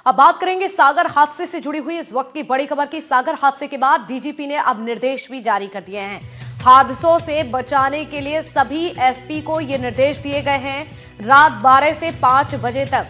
अब बात करेंगे सागर हादसे से जुड़ी हुई इस वक्त की बड़ी खबर की। सागर हादसे के बाद डीजीपी ने अब निर्देश भी जारी कर दिए हैं। हादसों से बचाने के लिए सभी एसपी को ये निर्देश दिए गए हैं। रात 12 से 5 बजे तक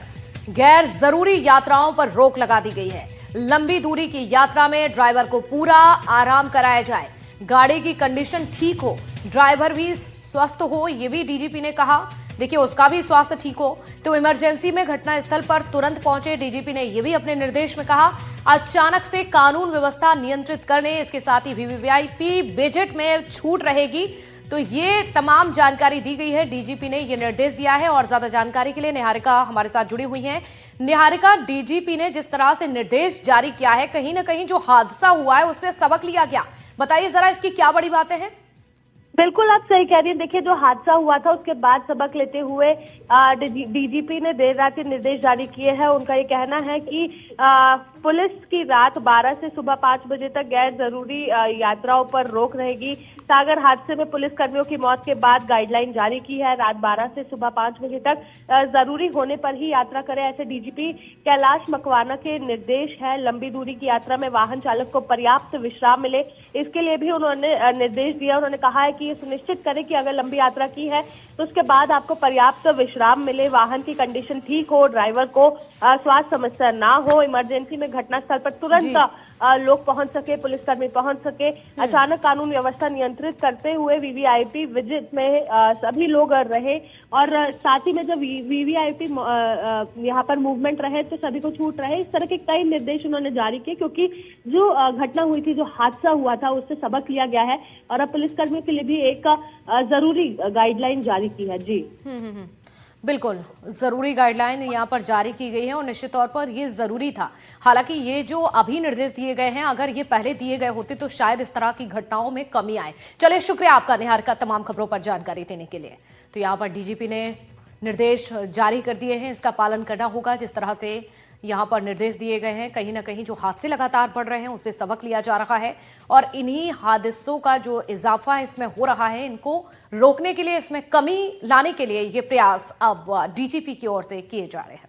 गैर जरूरी यात्राओं पर रोक लगा दी गई है। लंबी दूरी की यात्रा में ड्राइवर को पूरा आराम कराया जाए, गाड़ी की कंडीशन ठीक हो, ड्राइवर भी स्वस्थ हो, ये भी डीजीपी ने कहा। देखिए, उसका भी स्वास्थ्य ठीक हो तो इमरजेंसी में घटनास्थल पर तुरंत पहुंचे। डीजीपी ने यह भी अपने निर्देश में कहा। अचानक से कानून व्यवस्था नियंत्रित करने, इसके साथ ही वीवीआईपी बजट में छूट रहेगी। तो ये तमाम जानकारी दी गई है। डीजीपी ने यह निर्देश दिया है। और ज्यादा जानकारी के लिए निहारिका हमारे साथ जुड़ी हुई हैं। निहारिका, डीजीपी ने जिस तरह से निर्देश जारी किया है, कहीं ना कहीं जो हादसा हुआ है उससे सबक लिया गया। बताइए जरा, इसकी क्या बड़ी बातें हैं? बिल्कुल, आप सही कह रही हैं। देखिए, जो हादसा हुआ था उसके बाद सबक लेते हुए डीजीपी ने देर रात निर्देश जारी किए हैं। उनका ये कहना है कि पुलिस की रात 12 से सुबह 5 बजे तक गैर जरूरी यात्राओं पर रोक रहेगी। सागर हादसे में पुलिस कर्मियों की मौत के बाद गाइडलाइन जारी की है। रात 12 से सुबह 5 बजे तक जरूरी होने पर ही यात्रा करें, ऐसे डीजीपी कैलाश मकवाना के निर्देश है। लंबी दूरी की यात्रा में वाहन चालक को पर्याप्त विश्राम मिले, इसके लिए भी उन्होंने निर्देश दिया। उन्होंने कहा है कि ये सुनिश्चित करें कि अगर लंबी यात्रा की है तो उसके बाद आपको पर्याप्त विश्राम मिले, वाहन की कंडीशन ठीक हो, ड्राइवर को स्वास्थ्य समस्या ना हो, इमरजेंसी में घटनास्थल पर तुरंत लोग पहुंच सके, पुलिसकर्मी पहुंच सके। अचानक कानून व्यवस्था नियंत्रित करते हुए वीवीआईपी विजिट में सभी लोग रहे। और साथ ही में जब वीवीआईपी यहाँ पर मूवमेंट रहे तो सभी को छूट रहे। इस तरह के कई निर्देश उन्होंने जारी किए, क्योंकि जो घटना हुई थी, जो हादसा हुआ था, उससे सबक लिया गया है। और अब पुलिसकर्मियों के लिए भी एक जरूरी गाइडलाइन जारी की है। जी बिल्कुल, जरूरी गाइडलाइन यहाँ पर जारी की गई है और निश्चित तौर पर ये जरूरी था। हालांकि ये जो अभी निर्देश दिए गए हैं, अगर ये पहले दिए गए होते तो शायद इस तरह की घटनाओं में कमी आए। चलिए, शुक्रिया आपका निहारिका, तमाम खबरों पर जानकारी देने के लिए। तो यहाँ पर डीजीपी ने निर्देश जारी कर दिए हैं, इसका पालन करना होगा। जिस तरह से यहाँ पर निर्देश दिए गए हैं, कहीं ना कहीं जो हादसे लगातार बढ़ रहे हैं उससे सबक लिया जा रहा है। और इन्हीं हादसों का जो इजाफा इसमें हो रहा है, इनको रोकने के लिए, इसमें कमी लाने के लिए ये प्रयास अब डीजीपी की ओर से किए जा रहे हैं।